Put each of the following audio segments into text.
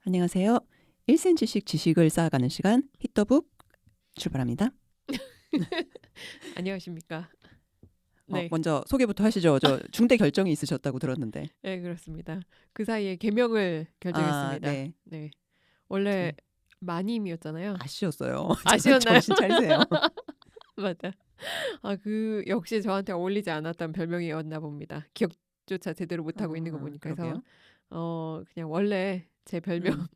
안녕하세요. 1cm씩 지식을 쌓아가는 시간 히터북 출발합니다. 안녕하십니까. 네, 먼저 소개부터 하시죠. 저 중대 결정이 있으셨다고 들었는데. 네 그렇습니다. 그 사이에 개명을 아, 결정했습니다. 네. 네, 원래 네. 마님이었잖아요. 아쉬웠어요. 아쉬웠나요? 정신 차리세요. 맞아. 그 역시 저한테 어울리지 않았던 별명이었나 봅니다. 기억조차 제대로 못하고 있는 거 보니까. 그래서 그러게요. 그냥 원래 제 별명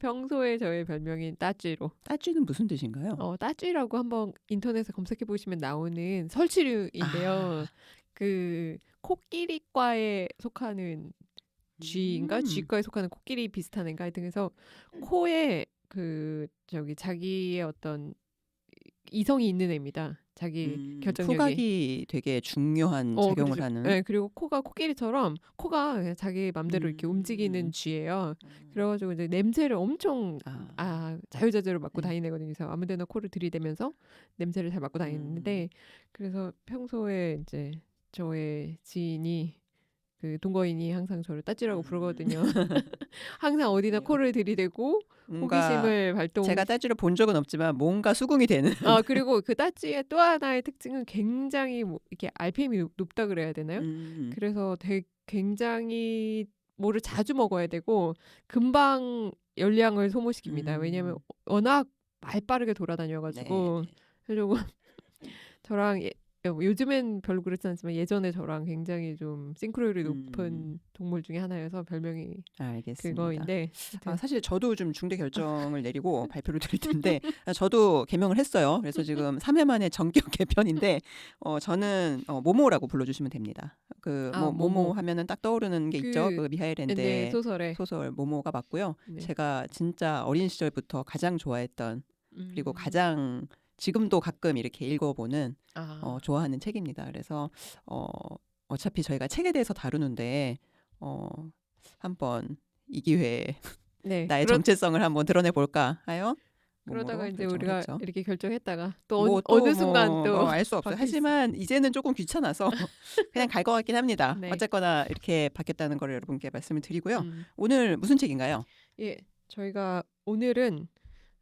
평소에 저의 별명인 따쥐로. 따쥐는 무슨 뜻인가요? 따쥐라고 한번 인터넷에 검색해 보시면 나오는 설치류인데요. 아, 그 코끼리과에 속하는 쥐인가 음, 쥐과에 속하는 코끼리 비슷한 애인가 하여튼 그래서 코에 자기의 어떤 이성이 있는 애입니다. 자기 결정력이. 후각이 되게 중요한 작용을 그렇죠. 하는. 네, 그리고 코가 코끼리처럼 코가 그냥 자기 맘대로 이렇게 움직이는 음, 쥐예요. 그래가지고 이제 냄새를 엄청 아, 자유자재로 맡고 네. 다니는 애거든요. 그래서 아무데나 코를 들이대면서 냄새를 잘 맡고 음, 다니는데 그래서 평소에 이제 저의 지인이 그 동거인이 항상 저를 따찌라고 부르거든요. 항상 어디나 그래요. 코를 들이대고 뭔가 호기심을 제가 따쥐를 본 적은 없지만 뭔가 수긍이 되는. 그리고 그 따찌의 또 하나의 특징은 굉장히 이렇게 RPM이 높다 그래야 되나요? 음, 그래서 굉장히 뭐를 자주 먹어야 되고 금방 열량을 소모시킵니다. 왜냐하면 음, 워낙 말빠르게 네. 돌아다녀가지고 그래서 저랑 요즘엔 별로 그렇지 않지만 예전에 저랑 굉장히 좀 싱크로율이 음, 높은 동물 중에 하나여서 별명이 알겠습니다. 그거인데 하여튼 사실 저도 좀 중대 결정을 내리고 발표를 드릴 텐데, 저도 개명을 했어요. 그래서 지금 3회 만에 전격 개편인데, 저는 모모라고 불러주시면 됩니다. 모모 모모 하면은 딱 떠오르는 게 있죠. 그 그 미하일 네, 앤드의 소설에 소설 모모가 맞고요. 네. 제가 진짜 어린 시절부터 가장 좋아했던, 그리고 음, 가장 지금도 가끔 이렇게 읽어보는, 아, 좋아하는 책입니다. 그래서 어, 어차피 저희가 책에 대해서 다루는데, 어, 한번 이 기회에 네. 나의 정체성을 한번 드러내 볼까 하여 그러다가 몸으로 이제 결정을 우리가 했죠. 이렇게 결정했다가 또 뭐 또 어느 순간 또 알 수 없어요. 바뀔 수. 하지만 이제는 조금 귀찮아서 그냥 갈 것 같긴 합니다. 네. 어쨌거나 이렇게 바뀌었다는 걸 여러분께 말씀을 드리고요. 음. 오늘 무슨 책인가요? 예. 저희가 오늘은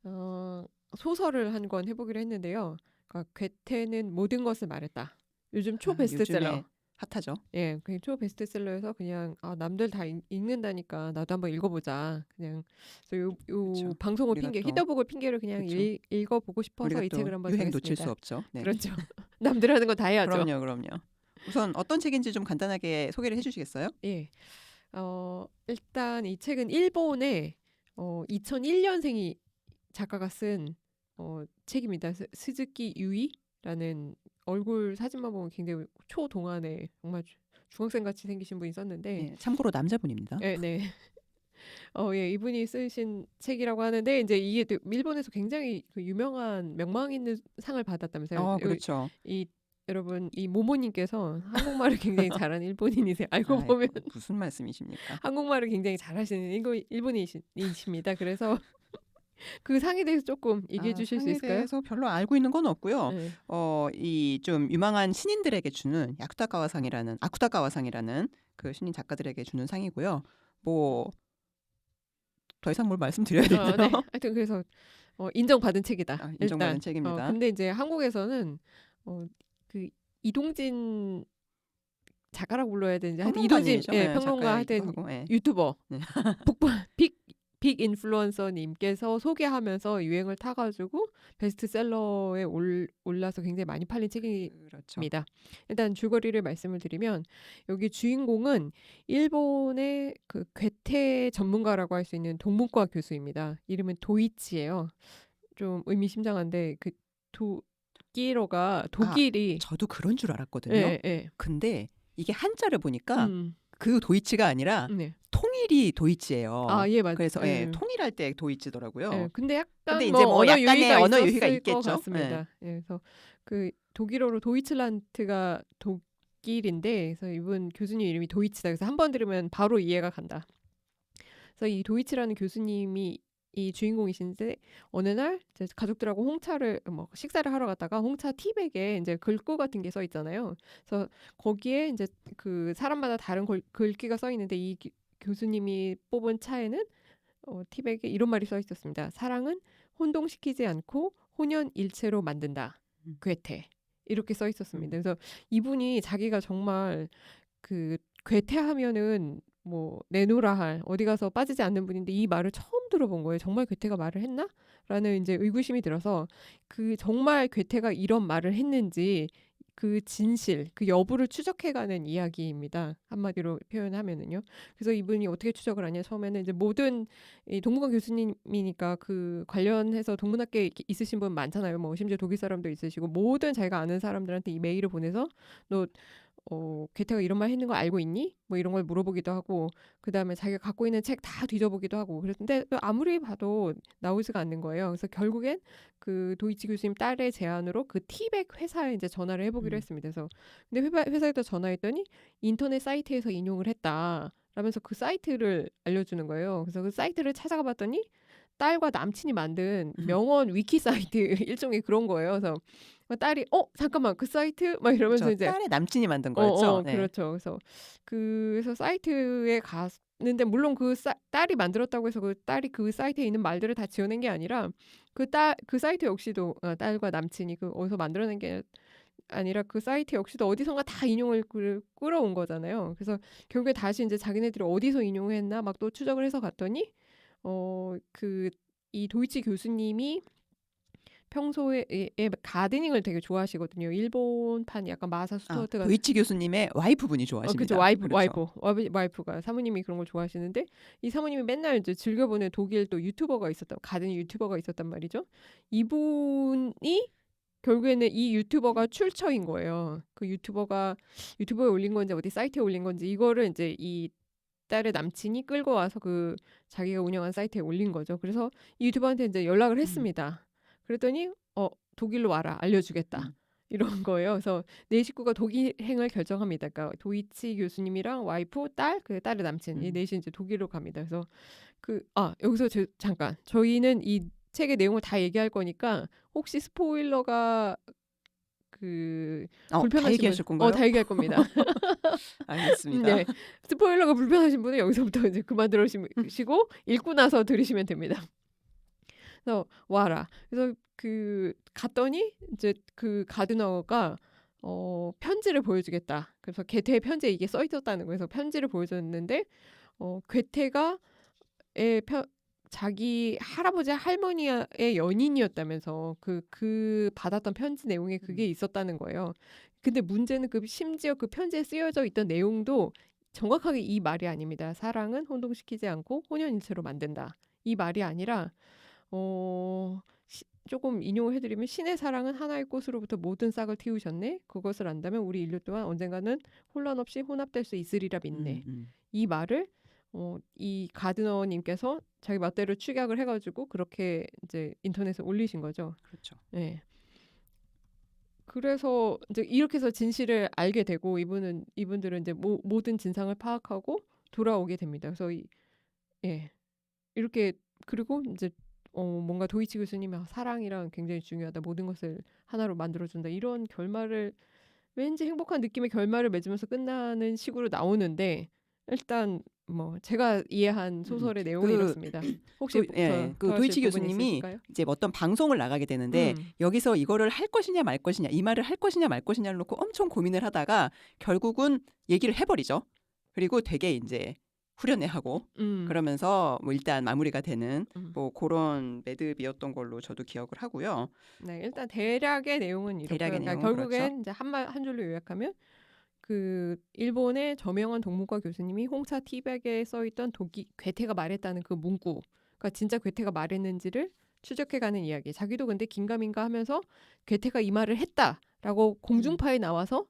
어, 소설을 한 권 해보기로 했는데요. 그러니까 괴테는 모든 것을 말했다. 요즘 초 베스트셀러. 요즘에 핫하죠. 예, 그냥 초 베스트셀러여서 그냥 남들 다 읽는다니까 나도 한번 읽어보자. 그냥 그래서 요 그렇죠. 방송을 우리가 핑계, 또 히더북을 핑계로 그냥 그렇죠. 읽어보고 우리가 싶어서 이 또 책을 한번 유행 놓칠 수 정했습니다. 없죠. 네. 그렇죠. 남들 하는 거 다 해야죠. 그럼요. 우선 어떤 책인지 좀 간단하게 소개를 해주시겠어요? 예. 일단 이 책은 일본의 2001년생이 작가가 쓴 책입니다. 스즈키 유이라는 얼굴 사진만 보면 굉장히 초동안에 정말 중학생 같이 생기신 분이 썼는데, 네, 참고로 남자분입니다. 네, 네. 예, 이분이 쓰신 책이라고 하는데 이제 이게 또 일본에서 굉장히 그 유명한 명망 있는 상을 받았다면서요. 그렇죠. 이 여러분 이 모모님께서 한국말을 굉장히 잘하는 일본인이세요. 알고 보면 아이고, 무슨 말씀이십니까? 한국말을 굉장히 잘하시는 일본인이십니다. 그래서 그 상에 대해서 조금 얘기해 주실 수 상에 있을까요? 대해서 별로 알고 있는 건 없고요. 네. 이 좀 유망한 신인들에게 주는 아쿠타카와상이라는 그 신인 작가들에게 주는 상이고요. 뭐 더 이상 뭘 말씀드려야 되나요? 네. 하여튼 그래서 인정받은 책이다. 인정받은 일단. 책입니다. 근데 이제 한국에서는 그 이동진 작가라고 불러야 되는지 하여튼 이동진 평론가님이죠. 예, 네, 평론가 작가이기도 하여튼 하고. 네. 유튜버 네. 빅 인플루언서님께서 소개하면서 유행을 타가지고 베스트셀러에 올라서 굉장히 많이 팔린 그렇죠. 책입니다. 일단 줄거리를 말씀을 드리면 여기 주인공은 일본의 그 괴테 전문가라고 할 수 있는 동문과 교수입니다. 이름은 도이치예요. 좀 의미심장한데 그 독일이 저도 그런 줄 알았거든요. 예, 예. 근데 이게 한자를 보니까 음, 그 도이치가 아니라 네. 통일이 도이치예요. 예, 그래서 예. 통일할 때 도이치더라고요. 근데 근데 약간 이제 뭐 언어 약간의 유희가 언어 유희가 있었을 것 있겠죠. 예. 같습니다. 그래서 그 독일어로 도이칠란트가 독일인데, 그래서 이분 교수님 이름이 도이치다. 그래서 한 번 들으면 바로 이해가 간다. 그래서 이 도이치라는 교수님이 이 주인공이신데 어느 날 이제 가족들하고 홍차를 식사를 하러 갔다가 홍차 티백에 이제 글귀 같은 게 써 있잖아요. 그래서 거기에 이제 그 사람마다 다른 글귀가 써 있는데 이 교수님이 뽑은 차에는 티백에 이런 말이 써 있었습니다. 사랑은 혼동시키지 않고 혼연일체로 만든다. 음. 괴테. 이렇게 써 있었습니다. 음. 그래서 이분이 자기가 정말 그 괴테하면은 뭐 내노라 할 어디 가서 빠지지 않는 분인데 이 말을 처음 들어본 거예요. 정말 괴테가 말을 했나? 라는 이제 의구심이 들어서 그 정말 괴테가 이런 말을 했는지 그 진실, 그 여부를 추적해가는 이야기입니다. 한마디로 표현하면은요. 그래서 이분이 어떻게 추적을 하냐? 처음에는 이제 모든 이 동문관 교수님이니까 그 관련해서 동문학계 있으신 분 많잖아요. 뭐 심지어 독일 사람도 있으시고 모든 자기가 아는 사람들한테 이 메일을 보내서 너 괴테가 이런 말 했는 거 알고 있니? 뭐 이런 걸 물어보기도 하고 그다음에 자기가 갖고 있는 책 다 뒤져보기도 하고 그랬는데 아무리 봐도 나오지가 않는 거예요. 그래서 결국엔 그 도이치 교수님 딸의 제안으로 그 티백 회사에 이제 전화를 해보기로 했습니다. 그래서 근데 회사에다 전화했더니 인터넷 사이트에서 인용을 했다. 라면서 그 사이트를 알려주는 거예요. 그래서 그 사이트를 찾아가 봤더니 딸과 남친이 만든 명언 위키 사이트 일종의 그런 거예요. 그래서 딸이 잠깐만 그 사이트 막 이러면서 그렇죠. 이제 딸의 남친이 만든 거였죠. 네. 그렇죠. 그래서 사이트에 갔는데 물론 딸이 만들었다고 해서 그 딸이 그 사이트에 있는 말들을 다 지어낸 게 아니라 그 사이트 역시도 딸과 남친이 그 어디서 만들어낸 게 아니라 그 사이트 역시도 어디선가 다 인용을 끌어온 거잖아요. 그래서 결국에 다시 이제 자기네들이 어디서 인용했나 막 또 추적을 해서 갔더니 이 도이치 교수님이 평소에 가드닝을 되게 좋아하시거든요. 일본판 약간 마사 스튜어트 같은 도이치 교수님의 와이프분이 그죠. 좋아하십니다. 와이프가 사모님이 그런 걸 좋아하시는데 이 사모님이 맨날 이제 즐겨보는 독일 또 가드닝 유튜버가 있었단 말이죠. 이분이 결국에는 이 유튜버가 출처인 거예요. 그 유튜버에 올린 건지 어디 사이트에 올린 건지 이거를 이제 이 딸의 남친이 끌고 와서 그 자기가 운영한 사이트에 올린 거죠. 그래서 이 유튜버한테 이제 연락을 했습니다. 그랬더니 독일로 와라 알려주겠다 이런 거예요. 그래서 네 식구가 독일행을 결정합니다. 그러니까 도이치 교수님이랑 와이프, 그 딸의 남친 이 넷이 이제 독일로 갑니다. 그래서 여기서 잠깐 저희는 이 책의 내용을 다 얘기할 거니까 혹시 스포일러가 다 불편하신 얘기하실 분, 건가요? 다 얘기할 겁니다. 알겠습니다. 네, 스포일러가 불편하신 분은 여기서부터 이제 그만 들으시고 읽고 나서 들으시면 됩니다. 그래서 와라. 그래서 갔더니 이제 그 가드너가 편지를 보여주겠다. 그래서 괴테의 편지에 이게 써 있었다는 거예요. 그래서 편지를 보여줬는데 괴테가 자기 할아버지 할머니의 연인이었다면서 그 받았던 편지 내용에 그게 있었다는 거예요. 근데 문제는 심지어 그 편지에 쓰여져 있던 내용도 정확하게 이 말이 아닙니다. 사랑은 혼동시키지 않고 혼연일체로 만든다. 이 말이 아니라 조금 인용을 해드리면 신의 사랑은 하나의 꽃으로부터 모든 싹을 틔우셨네. 그것을 안다면 우리 인류 또한 언젠가는 혼란 없이 혼합될 수 있으리라 믿네. 이 말을 이 가드너님께서 자기 맛대로 축약을 해가지고 그렇게 이제 인터넷에 올리신 거죠. 그렇죠. 네. 그래서 이제 이렇게 해서 진실을 알게 되고 이분들은 이제 모든 진상을 파악하고 돌아오게 됩니다. 그래서 이렇게 그리고 이제 뭔가 도이치 교수님이 사랑이랑 굉장히 중요하다. 모든 것을 하나로 만들어준다. 이런 결말을 왠지 행복한 느낌의 결말을 맺으면서 끝나는 식으로 나오는데 일단 뭐 제가 이해한 소설의 내용은 이렇습니다. 혹시 그 도이치 교수님이 이제 어떤 방송을 나가게 되는데 여기서 이거를 할 것이냐 말 것이냐 이 말을 할 것이냐 말 것이냐를 놓고 엄청 고민을 하다가 결국은 얘기를 해버리죠. 그리고 되게 이제 후련해하고 그러면서 뭐 일단 마무리가 되는 뭐 그런 매듭이었던 걸로 저도 기억을 하고요. 네, 일단 대략의 내용은 이렇고요. 그러니까 결국엔 이제 한 줄로 요약하면 그 일본의 저명한 동문과 교수님이 홍차 티백에 써있던 괴테가 말했다는 그 문구가 진짜 괴테가 말했는지를 추적해가는 이야기. 자기도 근데 긴가민가 하면서 괴테가 이 말을 했다라고 공중파에 나와서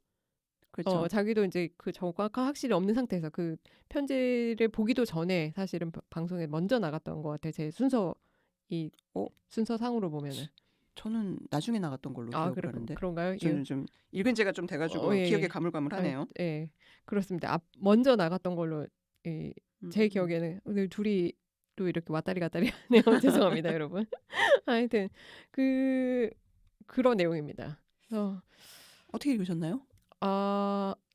그렇죠. 자기도 이제 그 정확한 확실히 없는 상태에서 그 편지를 보기도 전에 사실은 방송에 먼저 나갔던 것 같아요. 제 순서상으로 보면은. 저는 나중에 나갔던 걸로 기억을 하는데. 그런가요? 저는 좀 읽은 지가 좀 돼가지고 기억에 가물가물하네요. 네, 그렇습니다. 먼저 나갔던 걸로 제 기억에는 오늘 둘이 또 이렇게 왔다리 갔다리 하네요. 죄송합니다, 여러분. 하여튼 그런 내용입니다. 그래서 어떻게 읽으셨나요?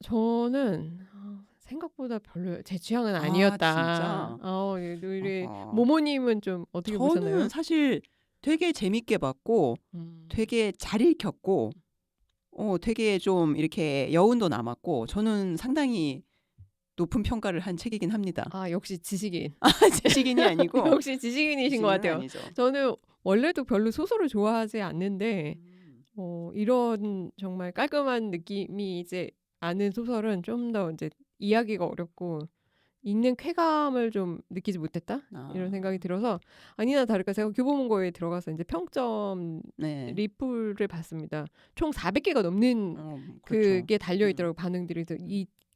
저는 생각보다 별로 제 취향은 아니었다. 진짜? 우리 어허. 모모님은 좀 어떻게 보셨나요? 저는 사실 되게 재밌게 봤고 되게 잘 읽혔고 되게 좀 이렇게 여운도 남았고 저는 상당히 높은 평가를 한 책이긴 합니다. 역시 지식인. 지식인이 아니고 역시 지식인이신 것 지식인은 같아요. 아니죠. 저는 원래도 별로 소설을 좋아하지 않는데 이런 정말 깔끔한 느낌이 이제 아는 소설은 좀 더 이제 이해하기가 어렵고 읽는 쾌감을 좀 느끼지 못했다 이런 생각이 들어서 아니나 다를까 제가 교보문고에 들어가서 이제 평점 네. 리플을 봤습니다. 총 400개가 넘는 그렇죠. 그게 달려 있더라고 반응들이. 그래서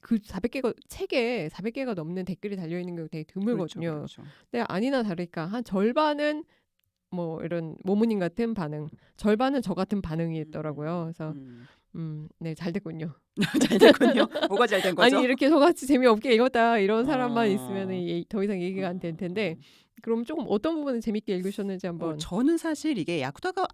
그 400개가 책에 400개가 넘는 댓글이 달려 있는 게 되게 드물거든요. 그렇죠. 근데 아니나 다를까 한 절반은 뭐 이런 모모님 같은 반응, 절반은 저 같은 반응이었더라고요. 그래서 네, 잘 됐군요. 잘 됐군요. 뭐가 잘 된 거죠? 아니 이렇게 저같이 재미없게 읽었다 이런 사람만 있으면 더 이상 얘기가 안 될 텐데 그럼 조금 어떤 부분은 재밌게 읽으셨는지 한번. 저는 사실 이게 아쿠다가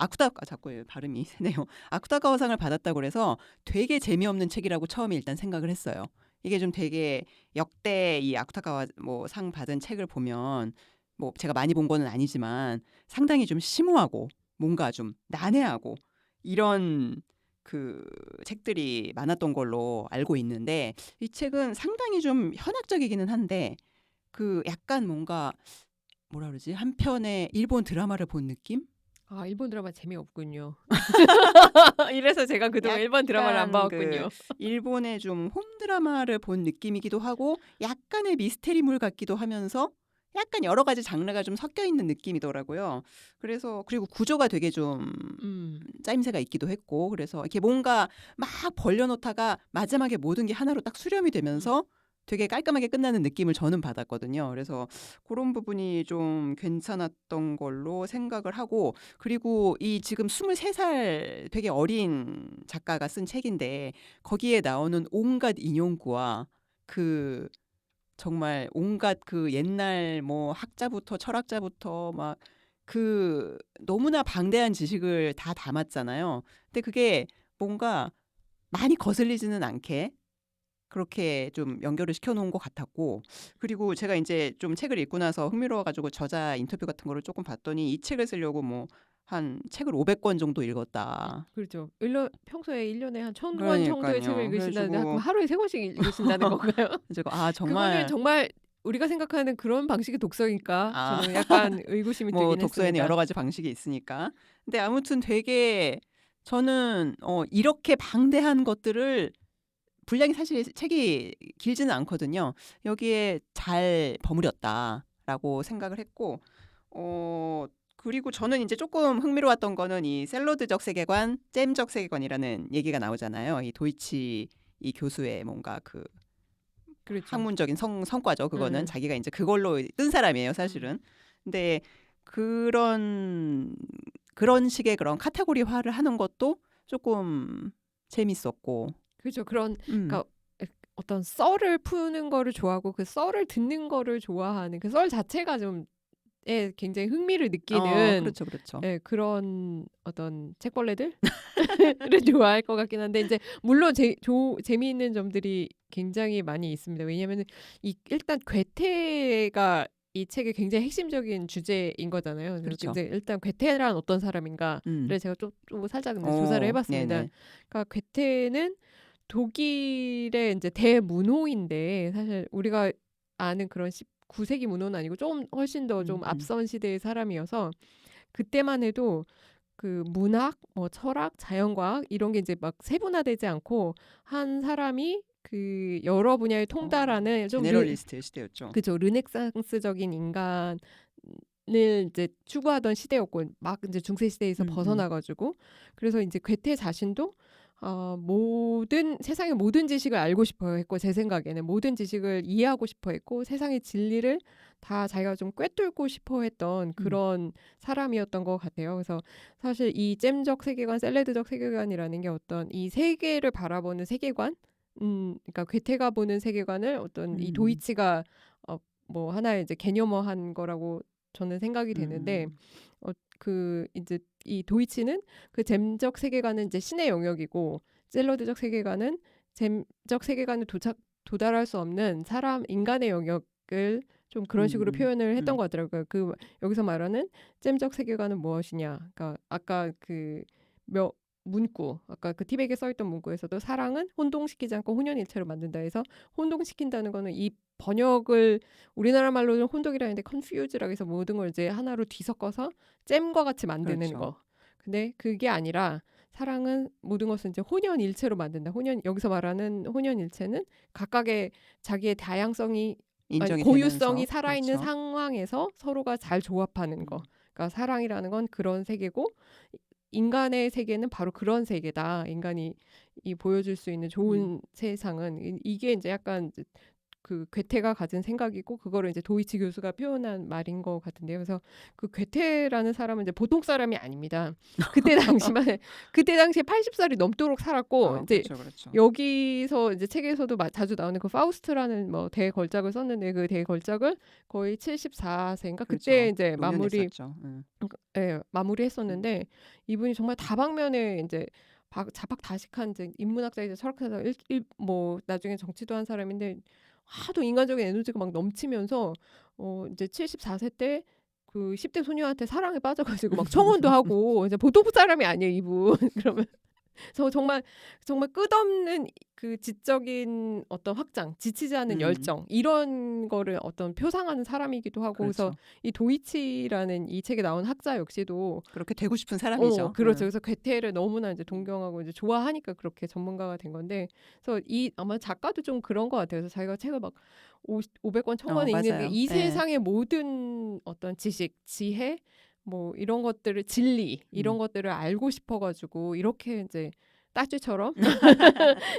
자꾸 발음이 세네요. 아쿠다가와상을 받았다고 그래서 되게 재미없는 책이라고 처음에 일단 생각을 했어요. 이게 좀 되게 역대 이 아쿠다가와 뭐 상 받은 책을 보면 뭐 제가 많이 본 거는 아니지만 상당히 좀 심오하고 뭔가 좀 난해하고 이런 그 책들이 많았던 걸로 알고 있는데 이 책은 상당히 좀 현학적이기는 한데 그 약간 뭔가 뭐라 그러지? 한편의 일본 드라마를 본 느낌? 일본 드라마 재미없군요. 이래서 제가 그동안 일본 드라마를 안 약간 봐왔군요. 일본의 좀 홈 드라마를 본 느낌이기도 하고 약간의 미스테리물 같기도 하면서 약간 여러 가지 장르가 좀 섞여 있는 느낌이더라고요. 그래서 그리고 구조가 되게 좀 짜임새가 있기도 했고 그래서 이렇게 뭔가 막 벌려놓다가 마지막에 모든 게 하나로 딱 수렴이 되면서 되게 깔끔하게 끝나는 느낌을 저는 받았거든요. 그래서 그런 부분이 좀 괜찮았던 걸로 생각을 하고 그리고 이 지금 23살 되게 어린 작가가 쓴 책인데 거기에 나오는 온갖 인용구와 그 정말 온갖 그 옛날 뭐 학자부터 철학자부터 막 그 너무나 방대한 지식을 다 담았잖아요. 근데 그게 뭔가 많이 거슬리지는 않게 그렇게 좀 연결을 시켜 놓은 것 같았고 그리고 제가 이제 좀 책을 읽고 나서 흥미로워 가지고 저자 인터뷰 같은 거를 조금 봤더니 이 책을 쓰려고 뭐 한 책을 500권 정도 읽었다. 그렇죠. 평소에 1년에 한 1000권 정도의 책을 그러니까요. 읽으신다는데 그래가지고 그럼 하루에 3권씩 읽으신다는 건가요? 그래서 그거는 정말 정말 우리가 생각하는 그런 방식의 독서일까? 저는 약간 의구심이 뭐 들긴 독서에는 했습니다. 여러 가지 방식이 있으니까. 근데 아무튼 되게 저는 이렇게 방대한 것들을 분량이 사실 책이 길지는 않거든요. 여기에 잘 버무렸다라고 생각을 했고 그리고 저는 이제 조금 흥미로웠던 거는 이 샐러드적 세계관, 잼적 세계관이라는 얘기가 나오잖아요. 이 도이치 이 교수의 뭔가 그 그렇죠. 학문적인 성과죠. 그거는 자기가 이제 그걸로 뜬 사람이에요, 사실은. 근데 그런 식의 그런 카테고리화를 하는 것도 조금 재밌었고. 그렇죠. 그러니까 어떤 썰을 푸는 거를 좋아하고 그 썰을 듣는 거를 좋아하는 그 썰 자체가 좀 굉장히 흥미를 느끼는 그렇죠. 그런 어떤 책벌레들을 좋아할 것 같긴 한데 이제 물론 재미있는 점들이 굉장히 많이 있습니다. 왜냐하면 일단 괴테가 이 책의 굉장히 핵심적인 주제인 거잖아요. 그렇죠. 이제 일단 괴테란 어떤 사람인가를 제가 좀 살짝 조사를 해봤습니다. 네네. 그러니까 괴테는 독일의 이제 대문호인데 사실 우리가 아는 그런 19세기 문호는 아니고 좀 훨씬 더 좀 앞선 시대의 사람이어서 그때만 해도 그 문학, 뭐 철학, 자연과학 이런 게 이제 막 세분화되지 않고 한 사람이 그 여러 분야에 통달하는 좀 제네럴리스트의 시대였죠. 그죠. 르네상스적인 인간을 이제 추구하던 시대였고 막 이제 중세 시대에서 벗어나가지고 그래서 이제 괴테 자신도 세상의 모든 지식을 알고 싶어 했고 제 생각에는 모든 지식을 이해하고 싶어 했고 세상의 진리를 다 자기가 좀 꿰뚫고 싶어 했던 그런 사람이었던 것 같아요. 그래서 사실 이 잼적 세계관, 샐러드적 세계관이라는 게 어떤 이 세계를 바라보는 세계관, 그러니까 괴테가 보는 세계관을 어떤 이 도이치가 뭐 하나의 이제 개념화한 거라고 저는 생각이 되는데 그 이제 이 도이치는 그 잼적 세계관은 이제 신의 영역이고 샐러드적 세계관은 잼적 세계관을 도달할 수 없는 사람 인간의 영역을 좀 그런 식으로 표현을 했던 것 같더라고요. 그 여기서 말하는 잼적 세계관은 무엇이냐. 그러니까 아까 그 문구, 아까 그 티백에 써있던 문구에서도 사랑은 혼동시키지 않고 혼연일체로 만든다 해서 혼동시킨다는 거는 이 번역을 우리나라 말로는 혼동이라 하는데 confuse라고 해서 모든 걸 이제 하나로 뒤섞어서 잼과 같이 만드는 그렇죠. 거. 근데 그게 아니라 사랑은 모든 것을 이제 혼연일체로 만든다. 여기서 말하는 혼연일체는 각각의 자기의 다양성이 고유성이 되면서. 살아있는 그렇죠. 상황에서 서로가 잘 조합하는 거. 그러니까 사랑이라는 건 그런 세계고 인간의 세계는 바로 그런 세계다. 인간이 보여줄 수 있는 좋은 세상은 이게 이제 약간 그 괴테가 가진 생각이고 그거를 이제 도이치 교수가 표현한 말인 것 같은데요. 그래서 그 괴테라는 사람은 이제 보통 사람이 아닙니다. 그때 당시에 80살이 넘도록 살았고 이제 그렇죠. 여기서 이제 책에서도 자주 나오는 그 파우스트라는 뭐 대걸작을 썼는데 그 대걸작을 거의 74세인가 그렇죠. 그때 이제 마무리했었는데 이분이 정말 다방면에 이제 자박다식한 이제 인문학자이자 철학자이자 뭐 나중에 정치도 한 사람인데 하도 인간적인 에너지가 막 넘치면서 이제 74세 때 그 10대 소녀한테 사랑에 빠져가지고 막 청혼도 하고 이제 보통 사람이 아니에요 이분. 그러면 정말 끝없는 그 지적인 어떤 확장, 지치지 않는 열정 이런 거를 어떤 표상하는 사람이기도 하고 그렇죠. 그래서 이 도이치라는 이 책에 나온 학자 역시도 그렇게 되고 싶은 사람이죠. 그렇죠. 그래서 괴테를 너무나 이제 존경하고 이제 좋아하니까 그렇게 전문가가 된 건데, 그래서 아마 작가도 좀 그런 것 같아요. 그래서 자기가 책을 막 500권, 1000권 읽는데 이 세상의 모든 어떤 지식, 지혜, 뭐 이런 것들을 진리 이런 것들을 알고 싶어가지고 이렇게 이제 따쥐처럼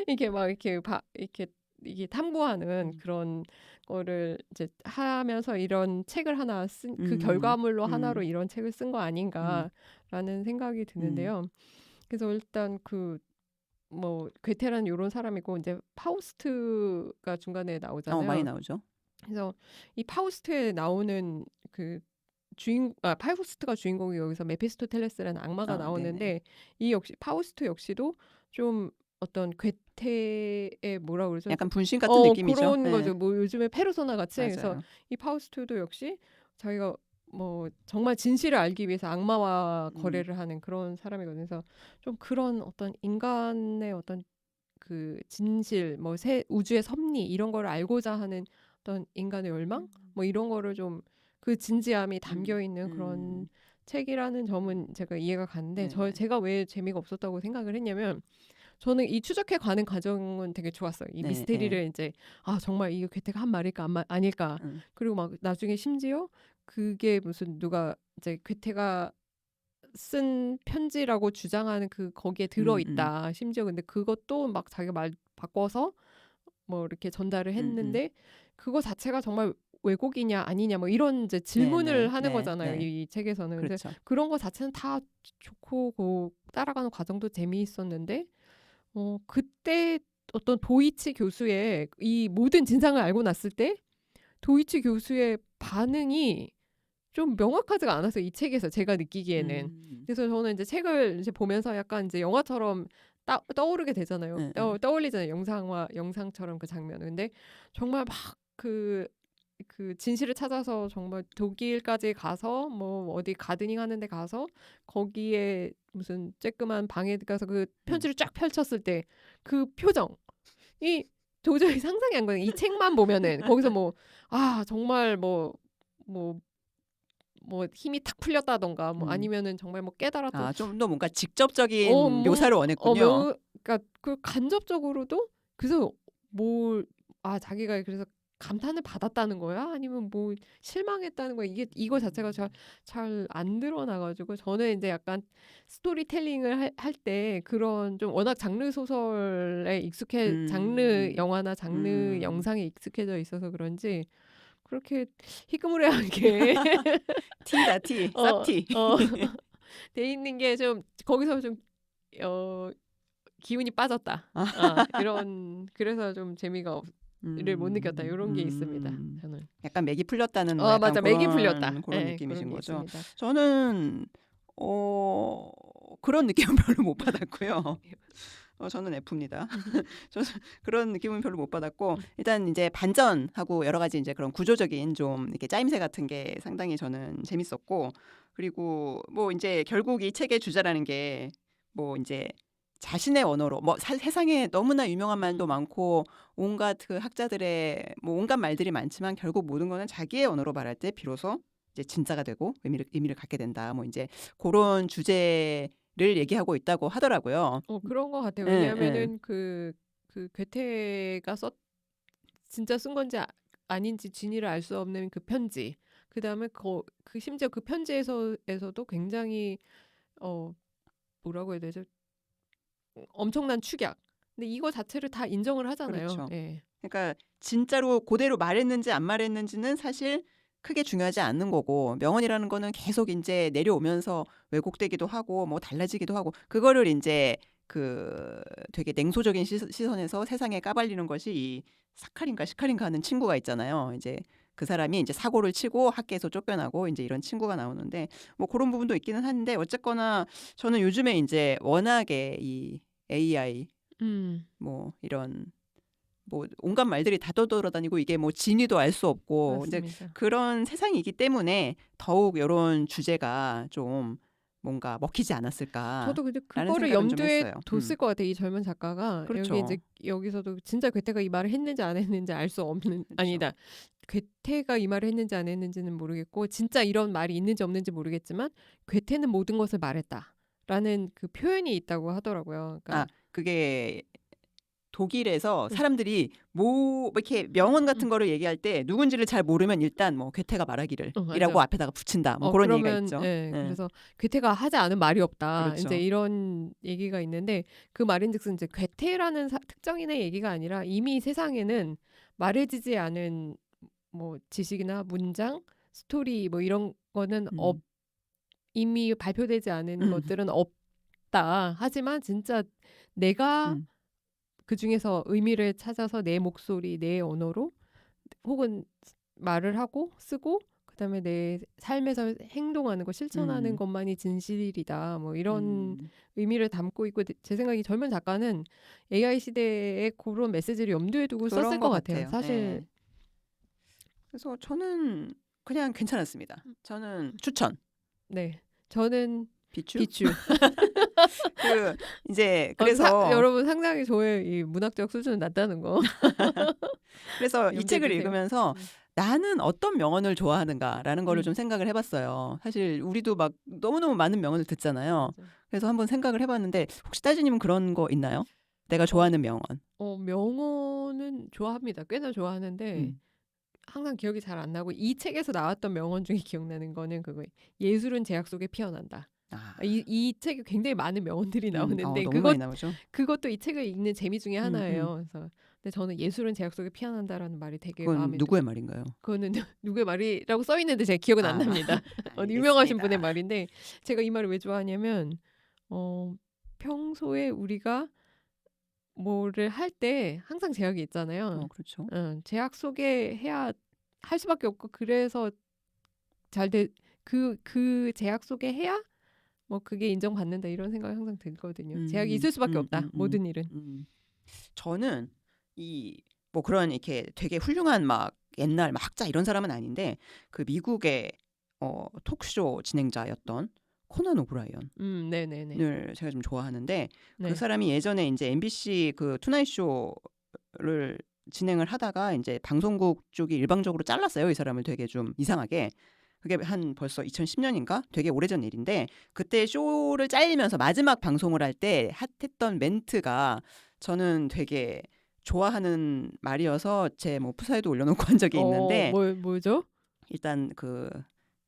이게 탐구하는 그런 거를 이제 하면서 이런 책을 하나 쓴 그 결과물로 하나로 이런 책을 쓴 거 아닌가라는 생각이 드는데요. 그래서 일단 그 뭐 괴테라는 이런 사람이고 이제 파우스트가 중간에 나오잖아요. 많이 나오죠. 그래서 이 파우스트에 나오는 그 파우스트가 주인공이 여기서 메피스토텔레스라는 악마가 나오는데 네네. 이 역시 파우스트 역시도 좀 어떤 괴테의 뭐라 그러죠? 약간 분신 같은 느낌이죠. 그런 거죠. 뭐 요즘에 페르소나 같이. 맞아요. 그래서 이 파우스트도 역시 자기가 뭐 정말 진실을 알기 위해서 악마와 거래를 하는 그런 사람이거든요. 그래서 좀 그런 어떤 인간의 어떤 그 진실, 뭐 우주의 섭리 이런 거를 알고자 하는 어떤 인간의 열망, 뭐 이런 거를 좀 그 진지함이 담겨 있는 그런 책이라는 점은 제가 이해가 가는데 제가 왜 재미가 없었다고 생각을 했냐면 저는 이 추적해 가는 과정은 되게 좋았어요. 이 미스테리를 이제 정말 이게 괴테가 한 말일까 아닐까. 그리고 막 나중에 심지어 그게 무슨 누가 이제 괴테가 쓴 편지라고 주장하는 그 거기에 들어있다. 심지어 근데 그것도 막 자기가 말 바꿔서 뭐 이렇게 전달을 했는데 그거 자체가 정말 왜곡이냐 아니냐 뭐 이런 이제 질문을 하는 거잖아요. 이 책에서는. 그렇죠. 근데 그런 거 자체는 다 좋고 따라가는 과정도 재미있었는데 그때 어떤 도이치 교수의 이 모든 진상을 알고 났을 때 도이치 교수의 반응이 좀 명확하지가 않았어요. 이 책에서 제가 느끼기에는. 그래서 저는 이제 책을 이제 보면서 약간 이제 영화처럼 떠오르게 되잖아요. 떠올리잖아요. 영상처럼 그 장면. 근데 정말 막 그 진실을 찾아서 정말 독일까지 가서 뭐 어디 가드닝 하는 데 가서 거기에 무슨 쬐끄만 방에 가서 그 편지를 쫙 펼쳤을 때 그 표정이 도저히 상상이 안 가요. 이 책만 보면은 거기서 정말 뭐 힘이 탁 풀렸다던가 뭐 아니면은 정말 뭐 깨달았던 좀 더 뭔가 직접적인 묘사를 원했군요. 그러니까 그 간접적으로도 그래서 자기가 그래서 감탄을 받았다는 거야? 아니면 뭐 실망했다는 거야? 이거 자체가 잘 안 드러나가지고 저는 이제 약간 스토리텔링을 할 때 그런 좀 워낙 장르 소설에 장르 영화나 장르 영상에 익숙해져 있어서 그런지 그렇게 희끄무레하게 티다 티, 쌉티 돼 있는 게 좀 거기서 좀 기운이 빠졌다. 그래서 좀 재미가 를 못 느꼈다. 이런 게 있습니다. 저는 약간 맥이 풀렸다는 맞아. 맥이 풀렸다. 그런 느낌이신 그런 거죠. 있습니다. 저는 그런 느낌은 별로 못 받았고요. 저는 F입니다. 저는 그런 느낌은 별로 못 받았고 일단 이제 반전하고 여러 가지 이제 그런 구조적인 좀 이렇게 짜임새 같은 게 상당히 저는 재밌었고 그리고 뭐 이제 결국 이 책의 주제라는 게 뭐 이제 자신의 언어로 뭐 세상에 너무나 유명한 말도 많고 온갖 그 학자들의 뭐 온갖 말들이 많지만 결국 모든 거는 자기의 언어로 말할 때 비로소 이제 진짜가 되고 의미를 갖게 된다. 뭐 이제 그런 주제를 얘기하고 있다고 하더라고요. 그런 것 같아요. 예, 예. 왜냐하면은 그 괴테가 진짜 쓴 건지 아닌지 진위를 알 수 없는 그 편지. 그다음에 그 심지어 그 편지에서도 굉장히 뭐라고 해야 되죠? 엄청난 축약. 근데 이거 자체를 다 인정을 하잖아요. 그렇죠. 예. 그러니까 진짜로 그대로 말했는지 안 말했는지는 사실 크게 중요하지 않는 거고 명언이라는 거는 계속 이제 내려오면서 왜곡되기도 하고 뭐 달라지기도 하고 그거를 이제 그 되게 냉소적인 시선에서 세상에 까발리는 것이 이 사카린가 시카린가 하는 친구가 있잖아요. 이제 그 사람이 이제 사고를 치고 학교에서 쫓겨나고 이제 이런 친구가 나오는데 뭐 그런 부분도 있기는 한데 어쨌거나 저는 요즘에 이제 워낙에 이 AI 뭐 이런 뭐 온갖 말들이 다 떠돌아다니고 이게 뭐 진위도 알 수 없고 이제 맞습니다. 그런 세상이기 때문에 더욱 이런 주제가 좀 뭔가 먹히지 않았을까. 저도 근데 라는 그거를 생각은 좀 염두에 했어요. 뒀을 것 같아요. 이 젊은 작가가 그렇죠. 이제 여기서도 진짜 괴테가 이 말을 했는지 안 했는지 알 수 없는 그렇죠. 아니다. 괴테가 이 말을 했는지 안 했는지는 모르겠고 진짜 이런 말이 있는지 없는지 모르겠지만 괴테는 모든 것을 말했다라는 그 표현이 있다고 하더라고요. 그러니까 그게 독일에서 사람들이 뭐 이렇게 명언 같은 거를 얘기할 때 누군지를 잘 모르면 일단 뭐 괴테가 말하기를 이라고 앞에다가 붙인다. 뭐 그런 얘기가 그러면, 있죠. 그래서 괴테가 하지 않은 말이 없다. 그렇죠. 이제 이런 얘기가 있는데 그 말인즉슨 이제 괴테라는 특정인의 얘기가 아니라 이미 세상에는 말해지지 않은 뭐 지식이나 문장, 스토리 뭐 이런 거는 이미 발표되지 않은 것들은 없다. 하지만 진짜 내가 그 중에서 의미를 찾아서 내 목소리, 내 언어로 혹은 말을 하고 쓰고 그다음에 내 삶에서 행동하는 거 실천하는 것만이 진실이다. 뭐 이런 의미를 담고 있고 제 생각에 젊은 작가는 AI 시대에 그런 메시지를 염두에 두고 썼을 것 같아요. 사실. 네. 그래서 저는 그냥 괜찮았습니다. 저는 추천. 네, 저는 비추. 그 이제 그래서 여러분 상당히 저의 이 문학적 수준은 낮다는 거. 그래서 이 책을 읽으면서 나는 어떤 명언을 좋아하는가라는 거를 좀 생각을 해봤어요. 사실 우리도 막 너무너무 많은 명언을 듣잖아요. 맞아. 그래서 한번 생각을 해봤는데 혹시 따지님은 그런 거 있나요? 내가 좋아하는 명언. 명언은 좋아합니다. 꽤나 좋아하는데 항상 기억이 잘 안 나고 이 책에서 나왔던 명언 중에 기억나는 거는 그거예요. 예술은 제약 속에 피어난다. 이 책에 굉장히 많은 명언들이 나오는데 너무 많이 나오죠. 그것도 이 책을 읽는 재미 중에 하나예요. 그래서 근데 저는 예술은 제약 속에 피어난다라는 말이 되게 마음에 누구의 말인가요? 그거는 누구의 말이라고 써 있는데 제가 기억은 안 납니다. 유명하신 분의 말인데 제가 이 말을 왜 좋아하냐면 평소에 우리가 뭐를 할 때 항상 제약이 있잖아요. 그렇죠. 제약 속에 해야 할 수밖에 없고 그래서 그 제약 속에 해야 뭐 그게 인정받는다 이런 생각이 항상 들거든요. 제약이 있을 수밖에 없다. 모든 일은. 저는 뭐 그런 이렇게 되게 훌륭한 막 옛날 막 학자 이런 사람은 아닌데 그 미국의 토크쇼 진행자였던 코난 오브라이언을 제가 좀 좋아하는데 그 사람이 예전에 이제 MBC 그 투나잇 쇼를 진행을 하다가 이제 방송국 쪽이 일방적으로 잘랐어요. 이 사람을 되게 좀 이상하게. 그게 한 벌써 2010년인가? 되게 오래전 일인데 그때 쇼를 잘리면서 마지막 방송을 할 때 했던 멘트가 저는 되게 좋아하는 말이어서 제 뭐 프사에도 올려놓고 한 적이 있는데 뭐죠? 일단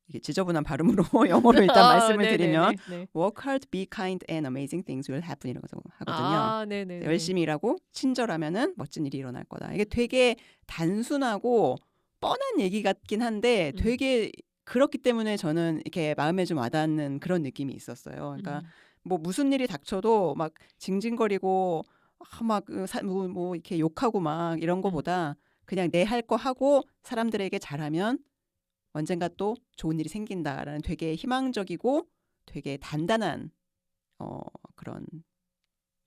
이게 지저분한 발음으로 영어로 일단 말씀을 드리면 Work hard, be kind, and amazing things will happen이라고 하거든요. 열심히 일하고 친절하면은 멋진 일이 일어날 거다. 이게 되게 단순하고 뻔한 얘기 같긴 한데 되게 그렇기 때문에 저는 이렇게 마음에 좀 와닿는 그런 느낌이 있었어요. 그러니까 뭐 무슨 일이 닥쳐도 막 징징거리고 뭐 이렇게 욕하고 막 이런 거보다 그냥 내 할 거 하고 사람들에게 잘하면 언젠가 또 좋은 일이 생긴다라는 되게 희망적이고 되게 단단한 그런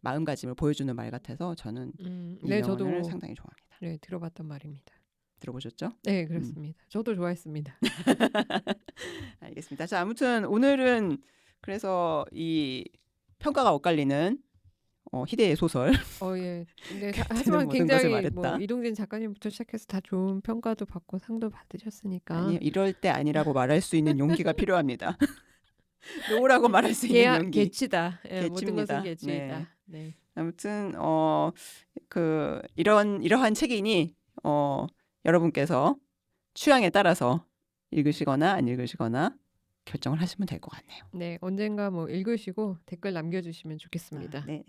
마음가짐을 보여주는 말 같아서 저는 이 네, 명언을 저도 상당히 좋아합니다. 네, 들어봤던 말입니다. 들어보셨죠? 네, 그렇습니다. 저도 좋아했습니다. 알겠습니다. 자, 아무튼 오늘은 그래서 이 평가가 엇갈리는 희대의 소설 예. 근데 같은 하지만 모든 것을 굉장히 말했다. 뭐 이동진 작가님부터 시작해서 다 좋은 평가도 받고 상도 받으셨으니까. 아니요, 이럴 때 아니라고 말할 수 있는 용기가 필요합니다. 노라고 말할 수 있는 용기. 개치다. 예, 모든 것은 개치입니다. 개치이다. 네. 아무튼 이러한 책이니 여러분께서 취향에 따라서 읽으시거나 안 읽으시거나 결정을 하시면 될 것 같네요. 네, 언젠가 뭐 읽으시고 댓글 남겨주시면 좋겠습니다. 네.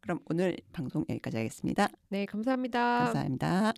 그럼 오늘 방송 여기까지 하겠습니다. 네, 감사합니다. 감사합니다.